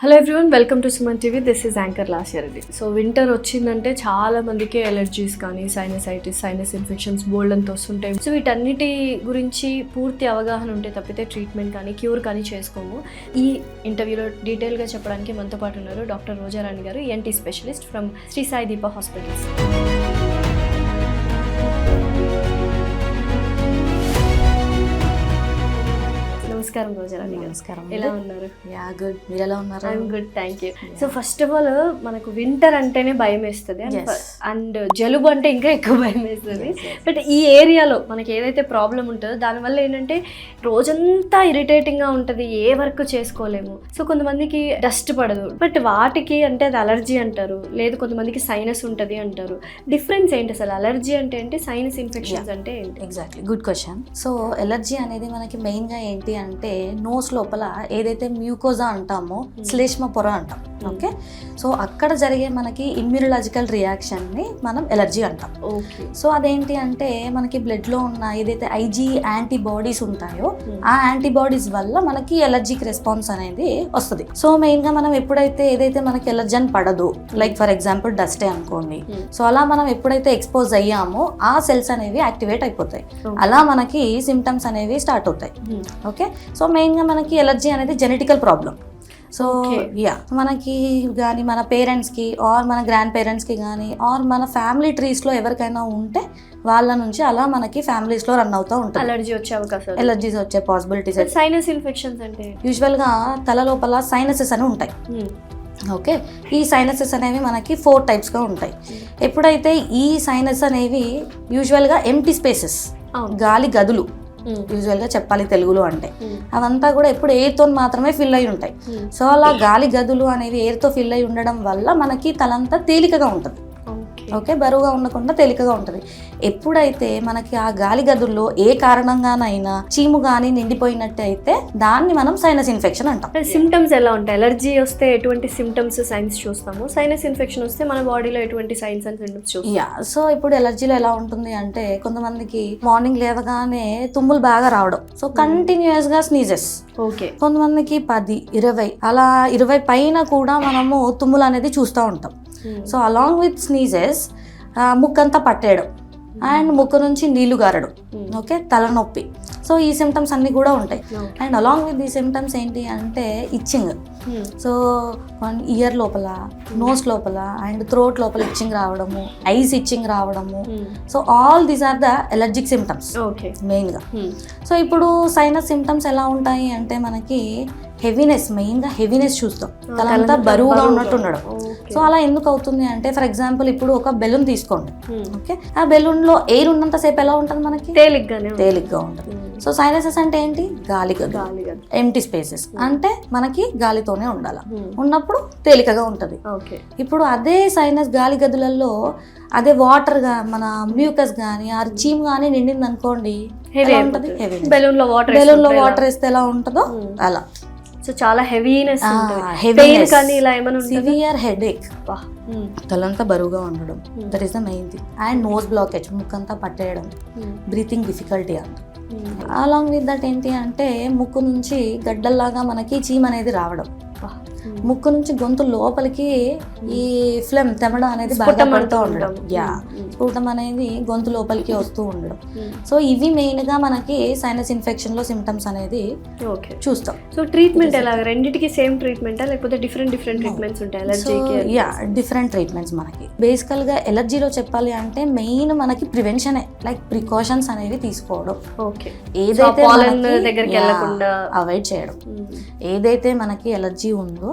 Hello everyone, welcome to Suman TV. This is anchor Lasya Reddy. So winter వచ్చిందంటే చాలా మందికి allergies కానీ సైనసైటిస్, సైనస్ ఇన్ఫెక్షన్స్ బోల్డ్ అంత వస్తుంటాయి. సో వీటన్నిటి గురించి పూర్తి అవగాహన ఉంటే తప్పితే ట్రీట్మెంట్ కానీ క్యూర్ కానీ చేసుకోము. ఈ ఇంటర్వ్యూలో డీటెయిల్గా చెప్పడానికి మనతో పాటు ఉన్నారు డాక్టర్ రోజారాణి గారు, ENT specialist from Shri Sai Deepa hospitals. నమస్కారం రోజారాణి గారు. నమస్కారం. ఎలా ఉన్నారు? Yeah good. మీరు ఎలా ఉన్నారు? I'm good, thank you. So first of all మనకు వింటర్ అంటేనే భయం వేస్తుంది అండ్ జలుబు అంటే ఇంకా ఎక్కువ భయం వేస్తుంది. బట్ ఈ ఏరియాలో మనకి ఏదైతే ప్రాబ్లం ఉంటుందో దానివల్ల ఏంటంటే రోజంతా ఇరిటేటింగ్గా ఉంటుంది, ఏ వర్క్ చేసుకోలేము. సో కొంతమందికి డస్ట్ పడదు, బట్ వాటికి అంటే అది అలర్జీ అంటారు, లేదు కొంతమందికి సైనస్ ఉంటుంది అంటారు. డిఫరెన్స్ ఏంటి అసలు? అలర్జీ అంటే ఏంటి, సైనస్ ఇన్ఫెక్షన్స్ అంటే ఏంటి? Exactly, good question. So allergy అనేది మనకి మెయిన్గా ఏంటి అంటే నోస్ లోపల ఏదైతే మ్యూకోజా అంటామో శ్లేష్మ పొర అంటాం. ఓకే, సో అక్కడ జరిగే మనకి ఇమ్యూనలాజికల్ రియాక్షన్ని మనం ఎలర్జీ అంటాం. సో అదేంటి అంటే మనకి బ్లడ్లో ఉన్న ఏదైతే IgE యాంటీబాడీస్ ఉంటాయో ఆ యాంటీబాడీస్ వల్ల మనకి ఎలర్జీకి రెస్పాన్స్ అనేది వస్తుంది. సో మెయిన్గా మనం ఎప్పుడైతే ఏదైతే మనకి ఎలర్జన్ పడదు, లైక్ ఫర్ ఎగ్జాంపుల్ డస్టే అనుకోండి, సో అలా మనం ఎప్పుడైతే ఎక్స్పోజ్ అయ్యామో ఆ సెల్స్ అనేవి యాక్టివేట్ అయిపోతాయి, అలా మనకి సిమ్టమ్స్ అనేవి స్టార్ట్ అవుతాయి. ఓకే, సో మెయిన్గా మనకి ఎలర్జీ అనేది జెనెటికల్ ప్రాబ్లం. సో యా, మనకి కానీ మన పేరెంట్స్కి ఆర్ మన గ్రాండ్ పేరెంట్స్కి కానీ ఆర్ మన ఫ్యామిలీ ట్రీస్లో ఎవరికైనా ఉంటే వాళ్ళ నుంచి అలా మనకి ఫ్యామిలీస్లో రన్ అవుతూ ఉంటుంది అలర్జీ వచ్చే అవకాశం, ఎలర్జీస్ వచ్చే పాసిబిలిటీస్. సైనస్ ఇన్ఫెక్షన్స్ అంటే యూజువల్గా తల లోపల సైనసెస్ అని ఉంటాయి. ఓకే, ఈ సైనసెస్ అనేవి మనకి 4 టైప్స్గా ఉంటాయి. ఎప్పుడైతే ఈ సైనస్ అనేవి యూజువల్గా ఎంప్టీ స్పేసెస్, గాలి గదులు యూజువల్గా చెప్పాలి తెలుగులో అంటే, అవంతా కూడా ఎప్పుడు ఎయిర్తో మాత్రమే ఫిల్ అయి ఉంటాయి. సో అలా గాలి గదులు అనేవి ఎయిర్తో ఫిల్ అయి ఉండడం వల్ల మనకి తలంతా తేలికగా ఉంటుంది. ఓకే, బరువుగా ఉండకుండా తేలికగా ఉంటుంది. ఎప్పుడైతే మనకి ఆ గాలి గదుల్లో ఏ కారణంగానైనా చీము కానీ నిండిపోయినట్టు అయితే దాన్ని మనం సైనస్ ఇన్ఫెక్షన్ అంటాం. సిమ్టమ్స్ ఎలా ఉంటాయి? ఎలర్జీ వస్తే ఎటువంటి సిమ్టమ్స్ సైన్స్ చూస్తాము, సైనస్ ఇన్ఫెక్షన్ వస్తే మన బాడీలో ఎటువంటి సైన్స్ అండ్ సిమ్టమ్స్ చూస్తాము? యా, సో ఇప్పుడు ఎలర్జీలో ఎలా ఉంటుంది అంటే కొంతమందికి మార్నింగ్ లేవగానే తుమ్ములు బాగా రావడం, సో కంటిన్యూస్ గా స్నీజెస్. ఓకే, కొంతమందికి 10, 20 అలా 20 పైన కూడా మనము తుమ్ములు అనేది చూస్తూ ఉంటాం. సో అలాంగ్ విత్ స్నీజెస్ ముక్కంతా పట్టేయడం అండ్ ముక్కు నుంచి నీళ్లు గారడం, ఓకే, తలనొప్పి. సో ఈ సిమ్టమ్స్ అన్నీ కూడా ఉంటాయి. అండ్ అలాంగ్ విత్ ఈ సిమ్టమ్స్ ఏంటి అంటే ఇచ్చింగ్. సో ఇయర్ లోపల, నోస్ లోపల అండ్ థ్రోట్ లోపల ఇచ్చింగ్ రావడము, ఐస్ ఇచ్చింగ్ రావడము. So all these are the allergic symptoms మెయిన్గా. సో ఇప్పుడు సైనస్ సిమ్టమ్స్ ఎలా ఉంటాయి అంటే మనకి హెవీనెస్, మెయిన్గా హెవీనెస్ చూస్తాం, తలంతా బరువుగా ఉన్నట్టు ఉండడం. సో అలా ఎందుకు అవుతుంది అంటే ఫర్ ఎగ్జాంపుల్ ఇప్పుడు ఒక బెలూన్ తీసుకోండి. ఓకే, ఆ బెలూన్లో ఎయిర్ ఉన్నంతసేపు ఎలా ఉంటుంది మనకి? తేలిగ్గా ఉంటుంది. సో సైనసెస్ అంటే ఏంటి? గాలి ఎంప్టీ స్పేసెస్ అంటే మనకి గాలితోనే ఉండాలి, ఉన్నప్పుడు తేలికగా ఉంటుంది. ఇప్పుడు అదే సైనస్ గాలి గదులలో అదే వాటర్గా మన మ్యూకస్ కానీ ఆ చీమ్ కానీ నిండింది అనుకోండి, ఉంటుంది. బెలూన్లో వాటర్ వేస్తే ఎలా ఉంటుందో అలా. సో చాలా హెవీనెస్, సివియర్ హెడేక్, తలంతా బరువుగా ఉండడం, that is the main thing. And nose blockage, ముక్కంతా పట్టేయడం, బ్రీతింగ్ డిఫికల్టీ అంట. అలాంగ్ విత్ దట్ ఏంటి అంటే ముక్కు నుంచి గడ్డల్లాగా మనకి చీమ్ అనేది రావడం, ముక్కు నుంచి గొంతు లోపలికి ఈ ఫ్లెమ్ తెమడ అనేది బాగా పడుతూ ఉండడం, స్ఫుటం అనేది గొంతు లోపలికి వస్తూ ఉండడం. సో ఇవి మెయిన్ గా మనకి సైనస్ ఇన్ఫెక్షన్ లో సిమ్టమ్స్ అనేది చూస్తాం. సో ట్రీట్మెంట్ ఎలా? రెండింటికి సేమ్ ట్రీట్మెంటా లేకపోతే డిఫరెంట్ ట్రీట్మెంట్స్ ఉంటాయి ఎలర్జీకి? డిఫరెంట్ ట్రీట్మెంట్స్ మనకి. బేసికల్ గా ఎలర్జీలో చెప్పాలి అంటే మెయిన్ మనకి ప్రివెన్షనే, లైక్ ప్రికాషన్స్ అనేవి తీసుకోవడం, ఏదైతే అవాయిడ్ చేయడం. ఏదైతే మనకి ఎలర్జీ ఉందో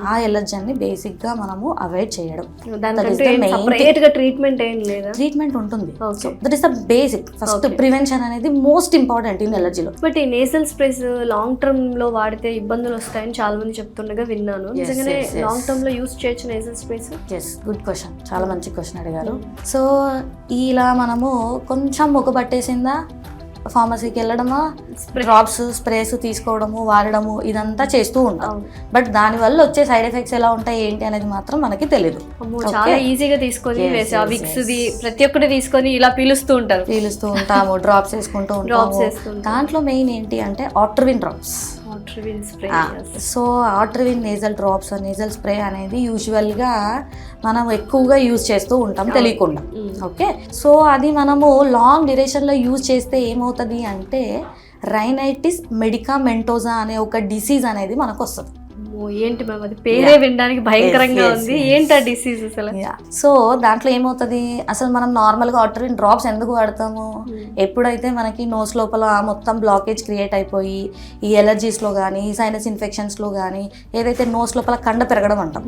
ఆ ఎలర్జీని బేసిక్ గా మనము అవాయిడ్ చేయడం. ట్రీట్మెంట్ ఉంటుంది. That is the basic. First prevention అనేది మోస్ట్ ఇంపార్టెంట్ ఇన్ ఎలర్జీలో. బట్ ఈ నేసల్ స్ప్రేస్ లాంగ్ టర్మ్ లో వాడితే ఇబ్బందులు వస్తాయని చాలా మంది చెప్తుండగా విన్నాను. నిజంగానే లాంగ్ టర్మ్ లో యూస్ చేయొచ్చు nasal sprays? Yes, good question, చాలా మంచి క్వశ్చన్ అడిగారు. సో ఇలా మనము కొంచెం ముక్కు పట్టేసిందా ఫార్మసీకి వెళ్ళడమా, డ్రాప్స్ స్ప్రేస్ తీసుకోవడము, వాడడము, ఇదంతా చేస్తూ ఉంటాం. బట్ దానివల్ల వచ్చే సైడ్ ఎఫెక్ట్స్ ఎలా ఉంటాయి ఏంటి అనేది మాత్రం మనకి తెలియదు. చాలా ఈజీగా తీసుకొని ప్రతి ఒక్కటి తీసుకొని ఇలా పీలుస్తూ ఉంటాము, డ్రాప్స్ వేసుకుంటూ ఉంటాము. దాంట్లో మెయిన్ ఏంటి అంటే Otrivin drops. Otrivin spray, yes. So Otrivin nasal drops nasal spray అనేది యూజువల్గా మనం ఎక్కువగా యూజ్ చేస్తూ ఉంటాం తెలియకుండా. ఓకే, సో అది మనము లాంగ్ డ్యూరేషన్లో యూజ్ చేస్తే ఏమవుతుంది అంటే రైనైటిస్ మెడికామెంటోజా అనే ఒక డిసీజ్ అనేది మనకు వస్తుంది. ఏంటి మ్యామ్ అది పేరే వినడానికి భయంకరంగా ఉంది. ఏంటి ఆ డిసీజ్ అసలు? సో దాంట్లో ఏమవుతుంది, అసలు మనం నార్మల్గా ఆట్రివిన్ డ్రాప్స్ ఎందుకు వాడతాము, ఎప్పుడైతే మనకి నోస్ లోపల మొత్తం బ్లాకేజ్ క్రియేట్ అయిపోయి ఈ ఎలర్జీస్లో కానీ సైనస్ ఇన్ఫెక్షన్స్లో కానీ ఏదైతే నోస్ లోపల కండ పెరగడం అంటాం,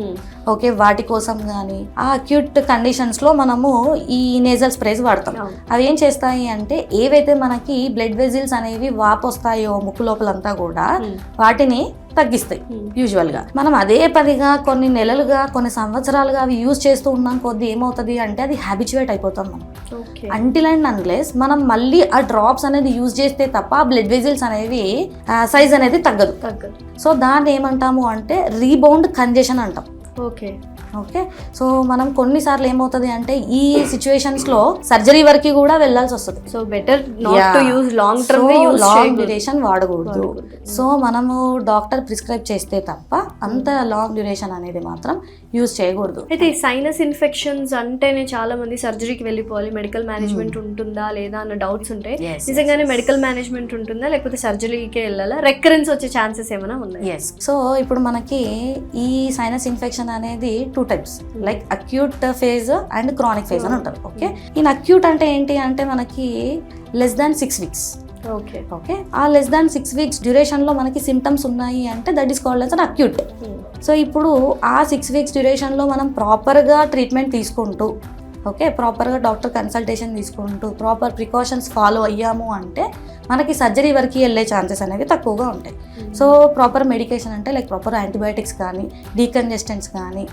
ఓకే, వాటి కోసం కానీ ఆ అక్యూట్ కండిషన్స్లో మనము ఈ నేజల్ స్ప్రేస్ వాడతాం. అవి ఏం చేస్తాయి అంటే ఏవైతే మనకి బ్లడ్ వెజిల్స్ అనేవి వాపు వస్తాయో ముక్కు లోపలంతా కూడా వాటిని తగ్గిస్తాయి. యూజువల్గా మనం అదే పదిగా కొన్ని నెలలుగా కొన్ని సంవత్సరాలుగా అవి యూజ్ చేస్తూ ఉన్నాం కొద్ది ఏమవుతుంది అంటే అది హ్యాబిచువేట్ అయిపోతాం మనం. అంటిల్ అండ్ అన్లెస్ మనం మళ్ళీ ఆ డ్రాప్స్ అనేది యూజ్ చేస్తే తప్ప ఆ బ్లడ్ వెజిల్స్ అనేవి సైజ్ అనేది తగ్గదు. సో దాన్ని ఏమంటాము అంటే రీబౌండ్ కంజెషన్ అంటాం. ఓకే ఓకే, సో మనం కొన్నిసార్లు ఏమవుతుంది అంటే ఈ సిచ్యువేషన్స్లో సర్జరీ వరకు కూడా వెళ్ళాల్సి వస్తుంది. So better not to use long term long duration వాడకూడదు. సో మనము డాక్టర్ ప్రిస్క్రైబ్ చేస్తే తప్ప అంత లాంగ్ డ్యూరేషన్ అనేది మాత్రం యూజ్ చేయకూడదు. అయితే సైనస్ ఇన్ఫెక్షన్స్ అంటేనే చాలా మంది సర్జరీకి వెళ్ళిపోవాలి, మెడికల్ మేనేజ్మెంట్ ఉంటుందా లేదా అన్న డౌట్స్ ఉంటాయి. నిజంగానే మెడికల్ మేనేజ్మెంట్ ఉంటుందా లేకపోతే సర్జరీకే వెళ్ళాలా? రెక్కరెన్స్ వచ్చే ఛాన్సెస్ ఏమైనా ఉన్నాయి? సో ఇప్పుడు మనకి ఈ సైనస్ ఇన్ఫెక్షన్ అనేది 2 types, like acute phase and chronic phase అని ఉంటుంది. ఓకే, ఈ అక్యూట్ అంటే ఏంటి అంటే మనకి less than 6 weeks. ఓకే, ఆ less than 6 weeks డ్యూరేషన్లో మనకి సిమ్టమ్స్ ఉన్నాయి అంటే that is called as an acute. So ఇప్పుడు ఆ 6 weeks డ్యూరేషన్లో మనం ప్రాపర్గా ట్రీట్మెంట్ తీసుకుంటూ, ఓకే, ప్రాపర్గా డాక్టర్ కన్సల్టేషన్ తీసుకుంటూ ప్రాపర్ ప్రికాషన్స్ ఫాలో అయ్యాము అంటే మనకి సర్జరీ వరకు వెళ్ళే ఛాన్సెస్ అనేవి తక్కువగా ఉంటాయి. సో ప్రాపర్ మెడికేషన్ అంటే లైక్ ప్రాపర్ యాంటీబయాటిక్స్ కానీ డీకంజెస్టెంట్స్ కానీ,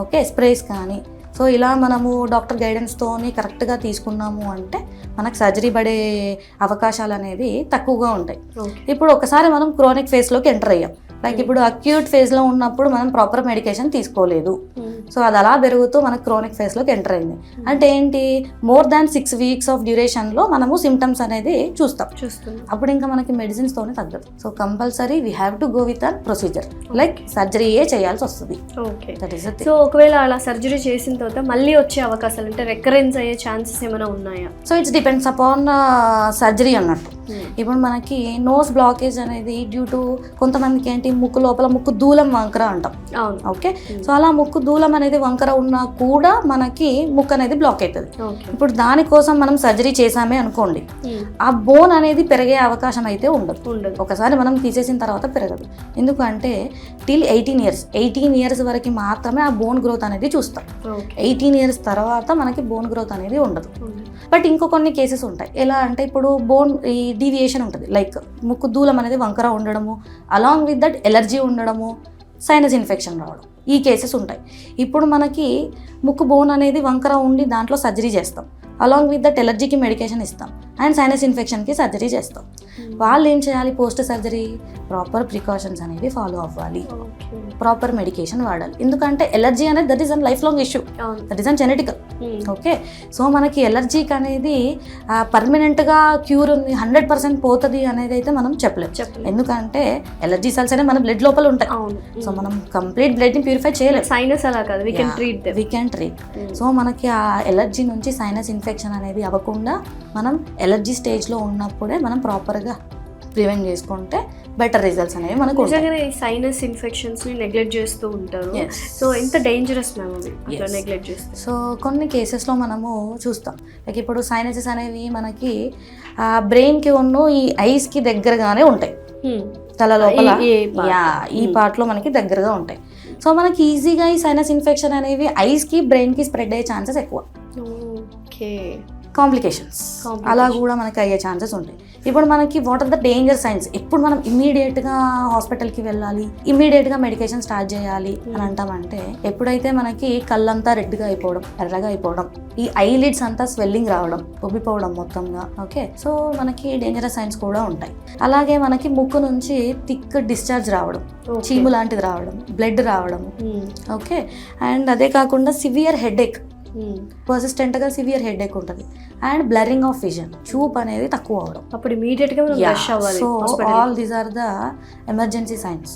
ఓకే, స్ప్రేస్ కానీ, సో ఇలా మనము డాక్టర్ గైడెన్స్తోని కరెక్ట్గా తీసుకున్నాము అంటే మనకు సర్జరీ పడే అవకాశాలు అనేవి తక్కువగా ఉంటాయి. ఇప్పుడు ఒకసారి మనం క్రోనిక్ ఫేజ్లోకి ఎంటర్ అయ్యాం, లైక్ ఇప్పుడు అక్యూట్ ఫేజ్లో ఉన్నప్పుడు మనం ప్రాపర్ మెడికేషన్ తీసుకోలేదు, సో అది అలా పెరుగుతూ మనకు క్రోనిక్ ఫేజ్లోకి ఎంటర్ అయింది అంటే ఏంటి, మోర్ దాన్ 6 weeks ఆఫ్ డ్యూరేషన్లో మనము సిమ్టమ్స్ అనేది చూస్తాం. అప్పుడు ఇంకా మనకి మెడిసిన్స్తోనే తగ్గదు. So compulsory we have to go with an procedure, like సర్జరీయే చేయాల్సి వస్తుంది. సో ఒకవేళ అలా సర్జరీ చేసిన తర్వాత మళ్ళీ వచ్చే అవకాశాలు అంటే రెకరెన్స్ అయ్యే ఛాన్సెస్ ఏమైనా ఉన్నాయా? So it's depends upon surgery అన్నట్టు. ఇప్పుడు మనకి నోస్ బ్లాకేజ్ అనేది డ్యూ టు కొంతమందికి ఏంటి ముక్కు లోపల ముక్కు దూలం వంకర అంటాం. ఓకే, సో అలా ముక్కు దూలం అనేది వంకర ఉన్నా కూడా మనకి ముక్కు అనేది బ్లాక్ అవుతుంది. ఇప్పుడు దానికోసం మనం సర్జరీ చేసామే అనుకోండి, ఆ బోన్ అనేది పెరిగే అవకాశం అయితే ఉండదు. ఒకసారి మనం తీసేసిన తర్వాత పెరగదు. ఎందుకంటే టిల్ 18 years వరకు మాత్రమే ఆ బోన్ గ్రోత్ అనేది చూస్తాం. 18 years తర్వాత మనకి బోన్ గ్రోత్ అనేది ఉండదు. బట్ ఇంకో కొన్ని కేసెస్ ఉంటాయి. ఎలా అంటే ఇప్పుడు బోన్ ఈ డీవియేషన్ ఉంటుంది, లైక్ ముక్కు దూలం అనేది వంకర ఉండడము, అలాంగ్ విత్ దట్ ఎలర్జీ ఉండడము, సైనస్ ఇన్ఫెక్షన్ రావడం, ఈ కేసెస్ ఉంటాయి. ఇప్పుడు మనకి ముక్కు బోన్ అనేది వంకర ఉండి దాంట్లో సర్జరీ చేస్తాం, అలాంగ్ విత్ దట్ ఎలర్జీకి మెడికేషన్ ఇస్తాం అండ్ సైనస్ ఇన్ఫెక్షన్కి సర్జరీ చేస్తాం. వాళ్ళు ఏం చేయాలి, పోస్ట్ సర్జరీ ప్రాపర్ ప్రికాషన్స్ అనేవి ఫాలో అవ్వాలి, ప్రాపర్ మెడికేషన్ వాడాలి. ఎందుకంటే ఎలర్జీ అనేది that is an life long issue, that is an genetical. Okay, so మనకి ఎలర్జీకి అనేది పర్మనెంట్గా క్యూర్ ఉంది 100% పోతుంది అనేది అయితే మనం చెప్పలేము. ఎందుకంటే ఎలర్జీ సెల్స్ అనేవి మన బ్లడ్ లోపల ఉంటాయి. సో మనం కంప్లీట్ బ్లడ్ని ప్యూరిఫై చేయలేము. సైనస్ అలా కాదు, వీ కెన్ ట్రీట్. సో మనకి ఆ ఎలర్జీ నుంచి సైనస్ ఇన్ఫెక్షన్ అనేది అవ్వకుండా మనం ఎలర్జీ స్టేజ్లో ఉన్నప్పుడే మనం ప్రాపర్గా ప్రివెంట్ చేసుకుంటే బెటర్ రిజల్ట్స్ అనేవి మనకు. నిజంగానే ఈ సైనస్ ఇన్ఫెక్షన్స్ని నెగ్లెక్ట్ చేస్తూ ఉంటారు. సో ఎంత డేంజరస్ మ్యామ్ అవి అట్లా నెగ్లెక్ట్ చేస్తే? సో కొన్ని కేసెస్లో మనము చూస్తాం, లైక్ ఇప్పుడు సైనసెస్ అనేవి మనకి బ్రెయిన్కి ఉన్న ఈ ఐస్కి దగ్గరగానే ఉంటాయి, తల లోపల ఈ పార్ట్లో మనకి దగ్గరగా ఉంటాయి. సో మనకి ఈజీగా ఈ సైనస్ ఇన్ఫెక్షన్ అనేవి ఐస్కి బ్రెయిన్కి స్ప్రెడ్ అయ్యే ఛాన్సెస్ ఎక్కువ. కాంప్లికేషన్స్ అలా కూడా మనకి అయ్యే ఛాన్సెస్ ఉంటాయి. ఇప్పుడు మనకి what are the danger signs, ఎప్పుడు మనం ఇమ్మీడియట్గా హాస్పిటల్కి వెళ్ళాలి, ఇమ్మీడియట్గా మెడికేషన్ స్టార్ట్ చేయాలి అని అంటామంటే ఎప్పుడైతే మనకి కళ్ళంతా రెడ్గా అయిపోవడం, ఎర్రగా అయిపోవడం, ఈ ఐలిడ్స్ అంతా స్వెల్లింగ్ రావడం, ఉబ్బిపోవడం మొత్తంగా. ఓకే, సో మనకి డేంజరస్ సైన్స్ కూడా ఉంటాయి. అలాగే మనకి ముక్కు నుంచి థిక్ డిశ్చార్జ్ రావడం, చీము లాంటిది రావడం, బ్లడ్ రావడం. ఓకే, అండ్ అదే కాకుండా సివియర్ హెడేక్, పర్సిస్టెంట్గా సివియర్ హెడేక్ ఉంటుంది అండ్ బ్లరింగ్ ఆఫ్ విజన్, చూపు అనేది తక్కువ అవడం. అప్పుడు ఇమీడియట్గా రష్ అవ్వాలి. So all these are the emergency signs.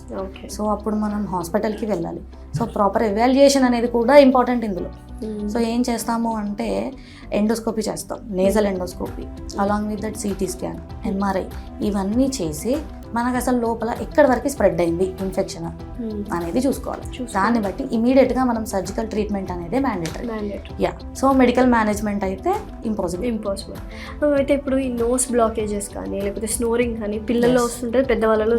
So అప్పుడు మనం హాస్పిటల్కి వెళ్ళాలి. సో ప్రాపర్ ఎవాల్యుయేషన్ అనేది కూడా ఇంపార్టెంట్ ఇందులో. సో ఏం చేస్తాము అంటే ఎండోస్కోపీ చేస్తాం, nasal endoscopy, along with that CT scan, MRI, ఇవన్నీ చేసి మనకు అసలు లోపల ఎక్కడి వరకు స్ప్రెడ్ అయింది ఇన్ఫెక్షన్ అనేది చూసుకోవాలి. దాన్ని బట్టి ఇమీడియట్గా మనం సర్జికల్ ట్రీట్మెంట్ అనేది mandatory. Yeah, so medical management అయితే ఇంపాసిబుల్. అయితే ఇప్పుడు ఈ నోస్ బ్లాకేజెస్ కానీ లేకపోతే స్నోరింగ్ కానీ పిల్లల్లో వస్తుంటే పెద్దవాళ్ళలో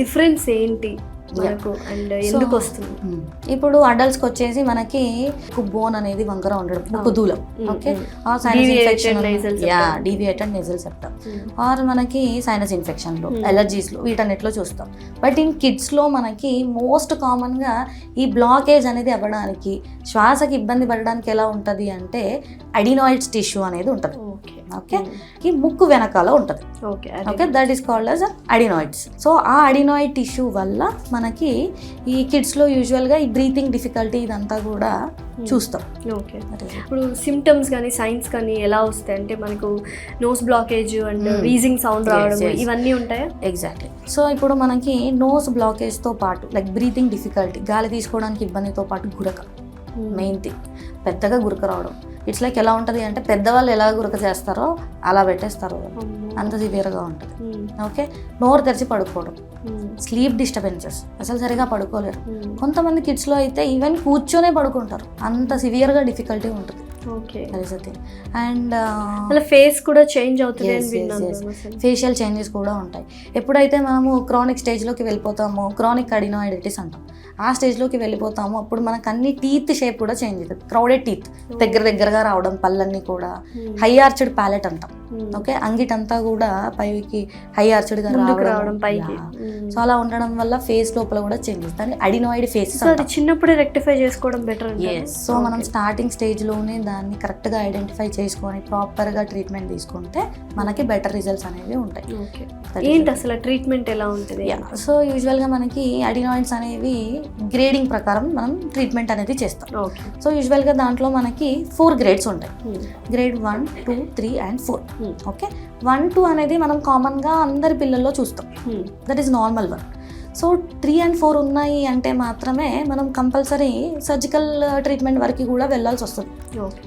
డిఫరెన్స్ ఏంటి మనకు అండ్ ఎందుకు వస్తుంది? ఇప్పుడు అడల్ట్స్కి వచ్చేసి మనకి బోన్ అనేది వంకర ఉండడం, ముక్కు దూలం, ఓకే, డీవియేటెడ్ నేజల్ సెప్టమ్, ఆర్ మనకి సైనస్ ఇన్ఫెక్షన్లో, ఎలర్జీస్లో, వీటన్నిటిలో చూస్తాం. బట్ ఇన్ కిడ్స్లో మనకి మోస్ట్ కామన్గా ఈ బ్లాకేజ్ అనేది అవ్వడానికి, శ్వాసకి ఇబ్బంది పడడానికి ఎలా ఉంటుంది అంటే అడినాయిడ్స్ టిష్యూ అనేది ఉంటుంది. ఓకే, ఈ ముక్కు వెనకాల ఉంటుంది. Okay, that is called as adenoids. So ఆ అడినాయిడ్ టిష్యూ వల్ల మనకి ఈ కిడ్స్లో యూజువల్గా ఈ బ్రీతింగ్ డిఫికల్టీ ఇదంతా కూడా చూస్తాం. ఓకే, ఇప్పుడు సిమ్టమ్స్ కానీ సైన్స్ కానీ ఎలా వస్తాయి అంటే మనకు nose blockage and wheezing sound రావడం ఇవన్నీ ఉంటాయా? ఎగ్జాక్ట్లీ. సో ఇప్పుడు మనకి నోస్ బ్లాకేజ్తో పాటు లైక్ బ్రీతింగ్ డిఫికల్టీ, గాలి తీసుకోవడానికి ఇబ్బందితో పాటు గురక, మెయిన్ థింగ్, పెద్దగా గురక రావడం. ఇట్స్ లైక్ ఎలా ఉంటుంది అంటే పెద్దవాళ్ళు ఎలా గురక చేస్తారో అలా పెట్టేస్తారు, అంత సివియర్గా ఉంటుంది. ఓకే, నోరు తెరిచి పడుకోవడం, స్లీప్ డిస్టర్బెన్సెస్, అసలు సరిగా పడుకోలేరు. కొంతమంది కిడ్స్లో అయితే ఈవెన్ కూర్చొనే పడుకుంటారు, అంత సివియర్గా డిఫికల్టీ ఉంటుంది. ఓకే, అండ్ ఫేస్ కూడా చేంజ్ అవుతుంది, ఫేషియల్ చేంజెస్ కూడా ఉంటాయి. ఎప్పుడైతే మనము క్రానిక్ స్టేజ్లోకి వెళ్ళిపోతామో, క్రానిక్ అడినాయిడిటిస్ అంటాం, ఆ స్టేజ్లోకి వెళ్ళిపోతాము, అప్పుడు మనకు అన్ని టీత్ షేప్ కూడా చేంజ్ అవుతుంది. క్రౌడెడ్ టీత్, దగ్గరగా రావడం, పళ్ళన్నీ కూడా హై ఆర్చ్డ్ ప్యాలెట్ అంటాం. ఓకే, అంగిటంతా కూడా పైకి హై ఆర్చ్డ్గా రావడం పైకి. సో అలా ఉండడం వల్ల ఫేస్ లోపల కూడా చేంజ్ అవుతుంది, అడినాయిడ్ ఫేస్. చిన్నప్పుడే రెక్టిఫై చేసుకోవడం బెటర్. సో మనం స్టార్టింగ్ స్టేజ్లోనే దాన్ని కరెక్ట్గా ఐడెంటిఫై చేసుకొని ప్రాపర్గా ట్రీట్మెంట్ తీసుకుంటే మనకి బెటర్ రిజల్ట్స్ అనేవి ఉంటాయి. ఏంటి అసలు ట్రీట్మెంట్ ఎలా ఉంటుంది? సో యూజువల్గా మనకి అడినాయిడ్స్ అనేవి గ్రేడింగ్ ప్రకారం మనం ట్రీట్మెంట్ అనేది చేస్తాం. సో యూజువల్గా దాంట్లో మనకి 4 గ్రేడ్స్ ఉంటాయి, గ్రేడ్ 1, 2, 3 and 4. ఓకే, 1, 2 అనేది మనం కామన్గా అందరి పిల్లల్లో చూస్తాం, that is normal one. So 3 and 4 ఉన్నాయి అంటే మాత్రమే మనం కంపల్సరీ సర్జికల్ ట్రీట్మెంట్ వరకు కూడా వెళ్ళాల్సి వస్తుంది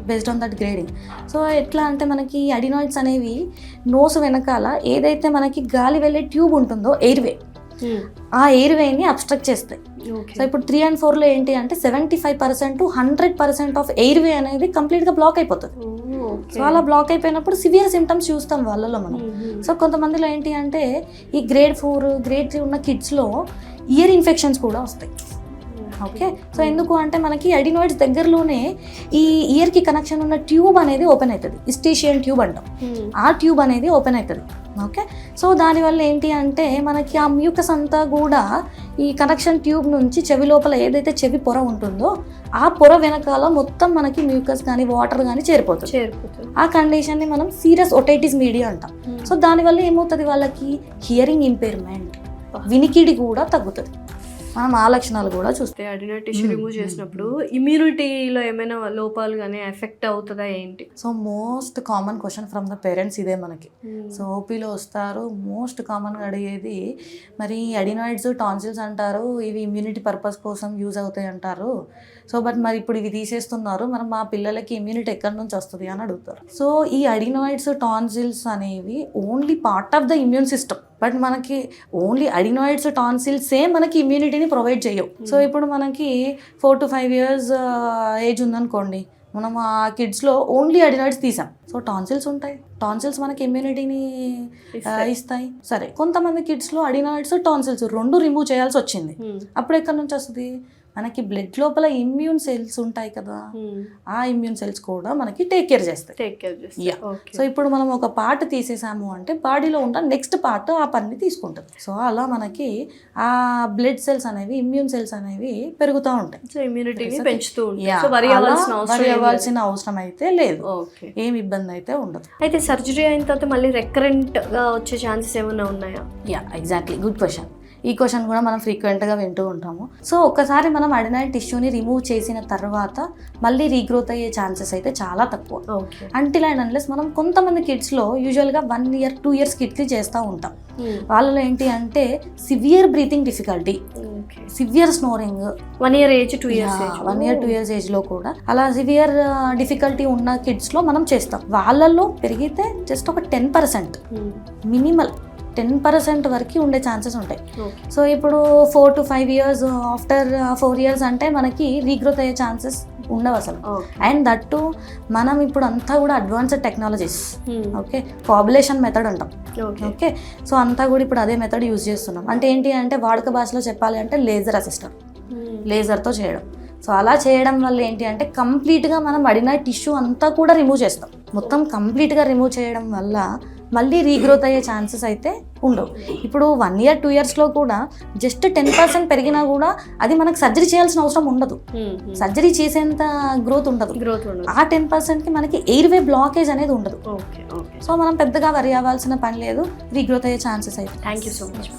based on that grading. So ఎట్లా అంటే మనకి అడినాయిడ్స్ అనేవి నోసు వెనకాల ఏదైతే మనకి గాలి వెళ్ళే ట్యూబ్ ఉంటుందో, ఎయిర్వే, ఆ ఎయిర్వేని అబ్స్ట్రక్ట్ చేస్తాయి. సో ఇప్పుడు 3 and 4లో ఏంటి అంటే 75% to 100% ఆఫ్ ఎయిర్వే అనేది కంప్లీట్గా బ్లాక్ అయిపోతుంది. సో అలా బ్లాక్ అయిపోయినప్పుడు సివియర్ సిమ్టమ్స్ చూస్తాం వాళ్ళలో మనం. సో కొంతమందిలో ఏంటి అంటే ఈ గ్రేడ్ 4, గ్రేడ్ 3 ఉన్న కిడ్స్లో ఇయర్ ఇన్ఫెక్షన్స్ కూడా వస్తాయి. ఓకే, సో ఎందుకు అంటే మనకి అడినాయిడ్స్ దగ్గరలోనే ఈ ఇయర్కి కనెక్షన్ ఉన్న ట్యూబ్ అనేది ఓపెన్ అవుతుంది, ఇస్టీషియన్ ట్యూబ్ అంటాం, ఆ ట్యూబ్ అనేది ఓపెన్ అవుతుంది. ఓకే, సో దానివల్ల ఏంటి అంటే మనకి ఆ మ్యూకస్ అంతా కూడా ఈ కనెక్షన్ ట్యూబ్ నుంచి చెవి లోపల ఏదైతే చెవి పొర ఉంటుందో ఆ పొర వెనకాల మొత్తం మనకి మ్యూకస్ కానీ వాటర్ కానీ చేరిపోతుంది. ఆ కండిషన్ని మనం సీరియస్ ఓటైటిస్ మీడియా అంటాం. సో దానివల్ల ఏమవుతుంది, వాళ్ళకి హియరింగ్ ఇంపైర్మెంట్, వినికిడి కూడా తగ్గుతుంది. మనం ఆ లక్షణాలు కూడా చూస్తే అడినాయిడ్ టిష్యూ రిమూవ్ చేసినప్పుడు ఇమ్యూనిటీలో ఏమైనా లోపాలు కానీ ఎఫెక్ట్ అవుతుందా ఏంటి? So most common question from the parents ఇదే మనకి. సో ఓపీలో వస్తారు, మోస్ట్ కామన్గా అడిగేది మరి అడినాయిడ్స్ టాన్సిల్స్ అంటారు, ఇవి ఇమ్యూనిటీ పర్పస్ కోసం యూజ్ అవుతాయి అంటారు. సో బట్ మరి ఇప్పుడు ఇవి తీసేస్తున్నారు, మరి మా పిల్లలకి ఇమ్యూనిటీ ఎక్కడి నుంచి వస్తుంది అని అడుగుతారు. సో ఈ అడినాయిడ్స్ టాన్సిల్స్ అనేవి only part of the immune system. But మనకి ఓన్లీ అడినాయిడ్స్ టాన్సిల్సే మనకి ఇమ్యూనిటీని ప్రొవైడ్ చేయవు. సో ఇప్పుడు మనకి 4 to 5 years ఏజ్ ఉందనుకోండి, మనం ఆ కిడ్స్లో ఓన్లీ అడినాయిడ్స్ తీసాం. సో టాన్సిల్స్ ఉంటాయి, టాన్సిల్స్ మనకి ఇమ్యూనిటీని ఇస్తాయి. సరే, కొంతమంది కిడ్స్లో అడినాయిడ్స్ టాన్సిల్స్ 2 రిమూవ్ చేయాల్సి వచ్చింది. అప్పుడు ఎక్కడి నుంచి వస్తుంది? మనకి బ్లడ్ లోపల ఇమ్యూన్ సెల్స్ ఉంటాయి కదా, ఆ ఇమ్యూన్ సెల్స్ కూడా మనకి టేక్ కేర్ చేస్తాయి. సో ఇప్పుడు మనం ఒక పార్ట్ తీసేసాము అంటే బాడీలో ఉన్న నెక్స్ట్ పార్ట్ ఆ పని తీసుకుంటుంది. సో అలా మనకి ఆ బ్లడ్ సెల్స్ అనేవి, ఇమ్యూన్ సెల్స్ అనేవి పెరుగుతూ ఉంటాయి. సో ఇమ్యూనిటీని పెంచుతూ వరి అవ్వాల్సిన అవసరం అయితే లేదు, ఏం ఇబ్బంది అయితే ఉండదు. అయితే సర్జరీ అయిన తర్వాత మళ్ళీ రెకరెంట్ గా వచ్చే ఛాన్సెస్ ఏమైనా ఉన్నాయా? Exactly, good question. ఈ క్వశ్చన్ కూడా మనం ఫ్రీక్వెంట్గా వింటూ ఉంటాము. సో ఒక్కసారి మనం అడినైల్ టిష్యూని రిమూవ్ చేసిన తర్వాత మళ్ళీ రీగ్రోత్ అయ్యే ఛాన్సెస్ అయితే చాలా తక్కువ. అంటిల్ అండ్ అన్లెస్ మనం కొంతమంది కిడ్స్లో యూజువల్గా 1 year 2 years కిడ్స్కి చేస్తూ ఉంటాం. వాళ్ళలో ఏంటి అంటే severe breathing difficulty, severe snoring, 1 year age 2 years 1 year 2 years ఏజ్లో కూడా అలా సివియర్ డిఫికల్టీ ఉన్న కిడ్స్లో మనం చేస్తాం. వాళ్ళల్లో పెరిగితే జస్ట్ ఒక 10% మినిమల్ 10% వరకు ఉండే ఛాన్సెస్ ఉంటాయి. సో ఇప్పుడు 4 to 5 years ఆఫ్టర్ 4 years అంటే మనకి రీగ్రోత్ అయ్యే ఛాన్సెస్ ఉండవు అసలు. అండ్ దట్టు మనం ఇప్పుడు అంతా కూడా advanced technologies, okay, population method అంటాం. ఓకే, సో అంతా కూడా ఇప్పుడు అదే మెథడ్ యూజ్ చేస్తున్నాం. అంటే ఏంటి అంటే వాడుక భాషలో చెప్పాలి అంటే లేజర్ అసిస్టెంట్, లేజర్తో చేయడం. సో అలా చేయడం వల్ల ఏంటి అంటే కంప్లీట్గా మనం అడినైల్ టిష్యూ అంతా కూడా రిమూవ్ చేస్తాం. మొత్తం కంప్లీట్గా రిమూవ్ చేయడం వల్ల మళ్ళీ రీగ్రోత్ అయ్యే ఛాన్సెస్ అయితే ఉండవు. ఇప్పుడు 1 year 2 yearsలో కూడా జస్ట్ 10% పెరిగినా కూడా అది మనకు సర్జరీ చేయాల్సిన అవసరం ఉండదు. సర్జరీ చేసేంత గ్రోత్ ఉండదు. ఆ 10%కి మనకి ఎయిర్వే బ్లాకేజ్ అనేది ఉండదు. సో మనం పెద్దగా వరి అవ్వాల్సిన పని లేదు, రీగ్రోత్ అయ్యే ఛాన్సెస్ అయితే. Thank you so much.